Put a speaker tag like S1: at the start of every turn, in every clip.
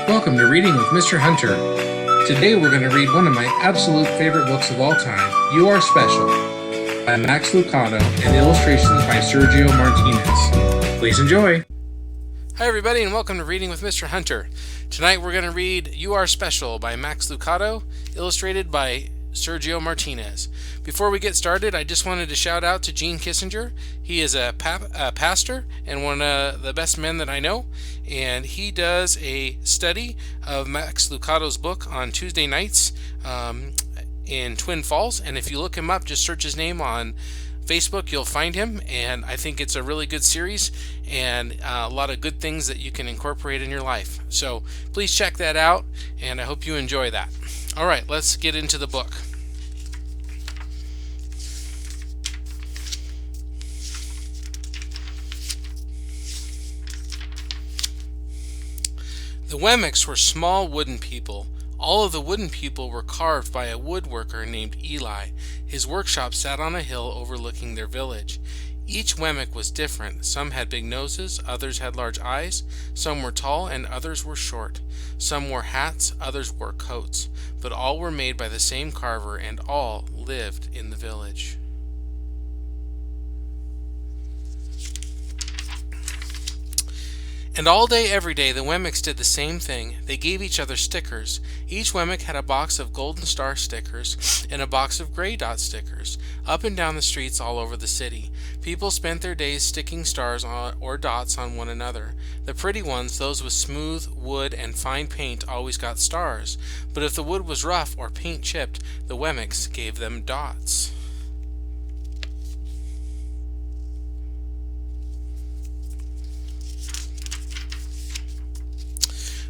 S1: Welcome to Reading with Mr. Hunter. Today we're going to read one of my absolute favorite books of all time, You Are Special, by Max Lucado and illustrations by Sergio Martinez. Please enjoy.
S2: Hi everybody and welcome to Reading with Mr. Hunter. Tonight we're going to read You Are Special by Max Lucado, illustrated by Sergio Martinez. Before we get started, I just wanted to shout out to Gene Kissinger. He is a pastor and one of the best men that I know, and he does a study of Max Lucado's book on Tuesday nights in Twin Falls, and if you look him up, just search his name on Facebook, you'll find him, and I think it's a really good series and a lot of good things that you can incorporate in your life. So please check that out, and I hope you enjoy that. All right, let's get into the book. The Wemmicks were small wooden people. All of the wooden people were carved by a woodworker named Eli. His workshop sat on a hill overlooking their village. Each Wemmick was different. Some had big noses, others had large eyes, some were tall and others were short. Some wore hats, others wore coats, but all were made by the same carver and all lived in the village. And all day, every day, the Wemmicks did the same thing. They gave each other stickers. Each Wemmick had a box of golden star stickers and a box of gray dot stickers, up and down the streets all over the city. People spent their days sticking stars or dots on one another. The pretty ones, those with smooth wood and fine paint, always got stars. But if the wood was rough or paint chipped, the Wemmicks gave them dots.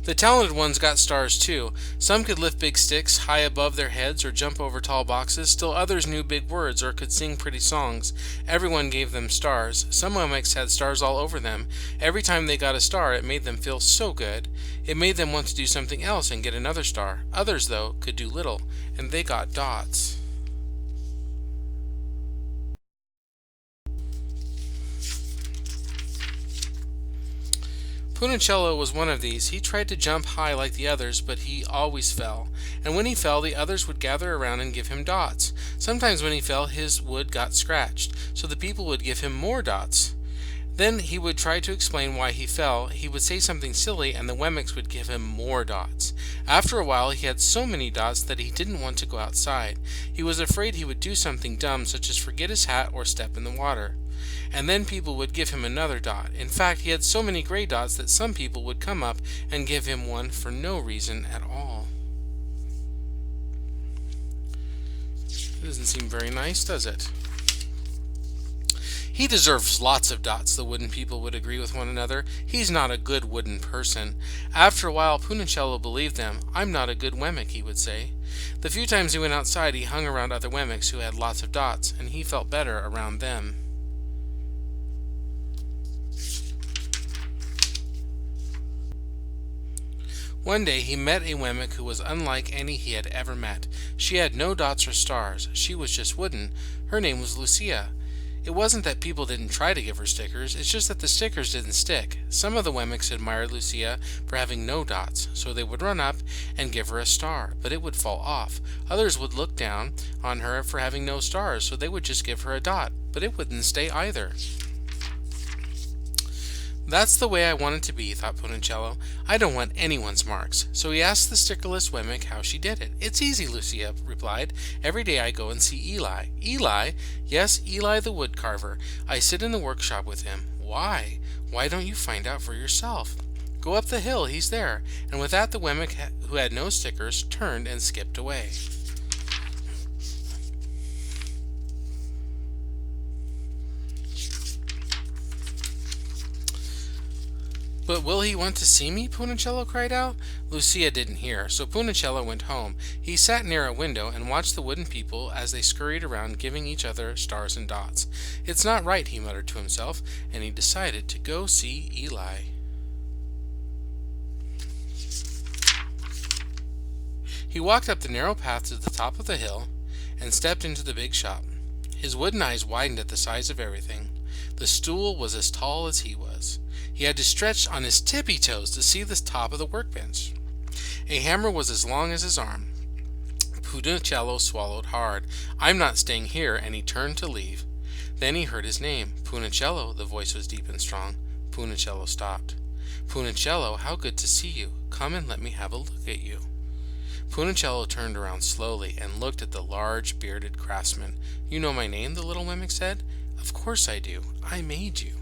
S2: The talented ones got stars too. Some could lift big sticks high above their heads or jump over tall boxes. Still others knew big words or could sing pretty songs. Everyone gave them stars. Some Wemmicks had stars all over them. Every time they got a star, it made them feel so good. It made them want to do something else and get another star. Others, though, could do little, and they got dots. Punicello was one of these. He tried to jump high like the others, but he always fell. And when he fell, the others would gather around and give him dots. Sometimes when he fell, his wood got scratched, so the people would give him more dots. Then he would try to explain why he fell. He would say something silly, and the Wemmicks would give him more dots. After a while, he had so many dots that he didn't want to go outside. He was afraid he would do something dumb, such as forget his hat or step in the water. And then people would give him another dot. In fact, he had so many gray dots that some people would come up and give him one for no reason at all. It doesn't seem very nice, does it? He deserves lots of dots, the wooden people would agree with one another. He's not a good wooden person. After a while, Punicello believed them. I'm not a good Wemmick, he would say. The few times he went outside, he hung around other Wemmicks who had lots of dots, and he felt better around them. One day he met a Wemmick who was unlike any he had ever met. She had no dots or stars. She was just wooden. Her name was Lucia. It wasn't that people didn't try to give her stickers, it's just that the stickers didn't stick. Some of the Wemmicks admired Lucia for having no dots, so they would run up and give her a star, but it would fall off. Others would look down on her for having no stars, so they would just give her a dot, but it wouldn't stay either. That's the way I want it to be, thought Punicello. I don't want anyone's marks. So he asked the stickerless Wemmick how she did it. It's easy, Lucia replied. Every day I go and see Eli. Eli? Yes, Eli the wood carver. I sit in the workshop with him. Why? Why don't you find out for yourself? Go up the hill, he's there. And with that the Wemmick who had no stickers turned and skipped away. But will he want to see me? Punicello cried out. Lucia didn't hear, so Punicello went home. He sat near a window and watched the wooden people as they scurried around giving each other stars and dots. It's not right, he muttered to himself, and he decided to go see Eli. He walked up the narrow path to the top of the hill and stepped into the big shop. His wooden eyes widened at the size of everything. The stool was as tall as he was. He had to stretch on his tippy toes to see the top of the workbench. A hammer was as long as his arm. Punicello swallowed hard. "I'm not staying here," and he turned to leave. Then he heard his name. "Punicello," the voice was deep and strong. Punicello stopped. "Punicello, how good to see you. Come and let me have a look at you." Punicello turned around slowly and looked at the large, bearded craftsman. "You know my name?" the little mimic said. "Of course I do. I made you."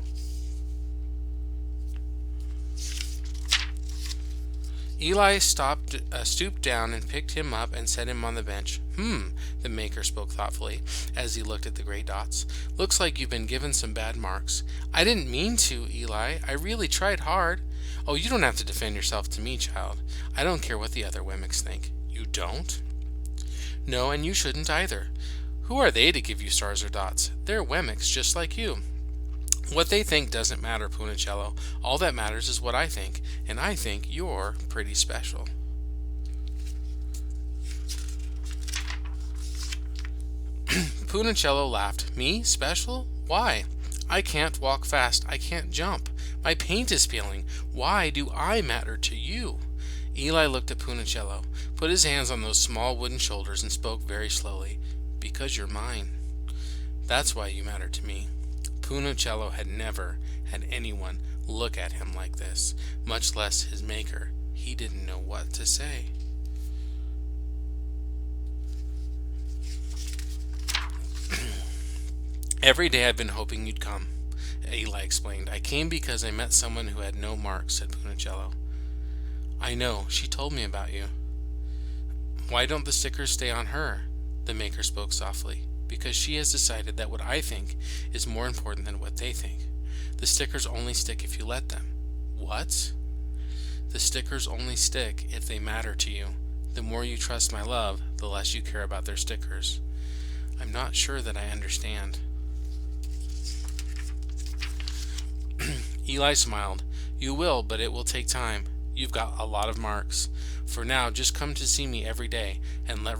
S2: Eli stooped down and picked him up and set him on the bench. The maker spoke thoughtfully as he looked at the gray dots. "Looks like you've been given some bad marks." "I didn't mean to, Eli. I really tried hard." "Oh, you don't have to defend yourself to me, child. I don't care what the other Wemmicks think." "You don't?" "No, and you shouldn't either. Who are they to give you stars or dots? They're Wemmicks just like you." "What they think doesn't matter, Punicello. All that matters is what I think, and I think you're pretty special." Punicello laughed. "Me? Special? Why? I can't walk fast. I can't jump. My paint is peeling. Why do I matter to you?" Eli looked at Punicello, put his hands on those small wooden shoulders, and spoke very slowly. "Because you're mine. That's why you matter to me." Punicello had never had anyone look at him like this, much less his maker. He didn't know what to say. "Every day I've been hoping you'd come," Eli explained. "I came because I met someone who had no marks," said Punicello. "I know. She told me about you." "Why don't the stickers stay on her?" The maker spoke softly. "Because she has decided that what I think is more important than what they think. The stickers only stick if you let them." "What?" "The stickers only stick if they matter to you. The more you trust my love, the less you care about their stickers." "I'm not sure that I understand." Eli smiled. "You will, but it will take time. You've got a lot of marks. For now, just come to see me every day and let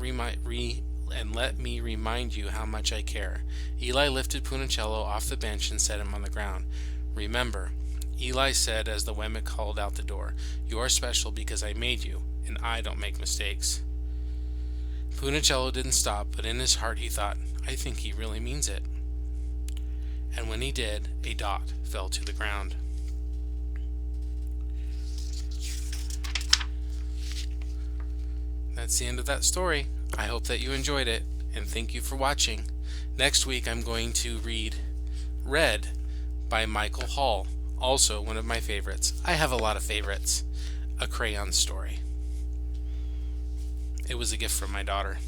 S2: me remind you how much I care." Eli lifted Punicello off the bench and set him on the ground. "Remember," Eli said as the Wemmick called out the door, "you are special because I made you, and I don't make mistakes." Punicello didn't stop, but in his heart he thought, "I think he really means it." And when he did, a dot fell to the ground. That's the end of that story. I hope that you enjoyed it, and thank you for watching. Next week I'm going to read Red by Michael Hall, also one of my favorites. I have a lot of favorites. A crayon story. It was a gift from my daughter.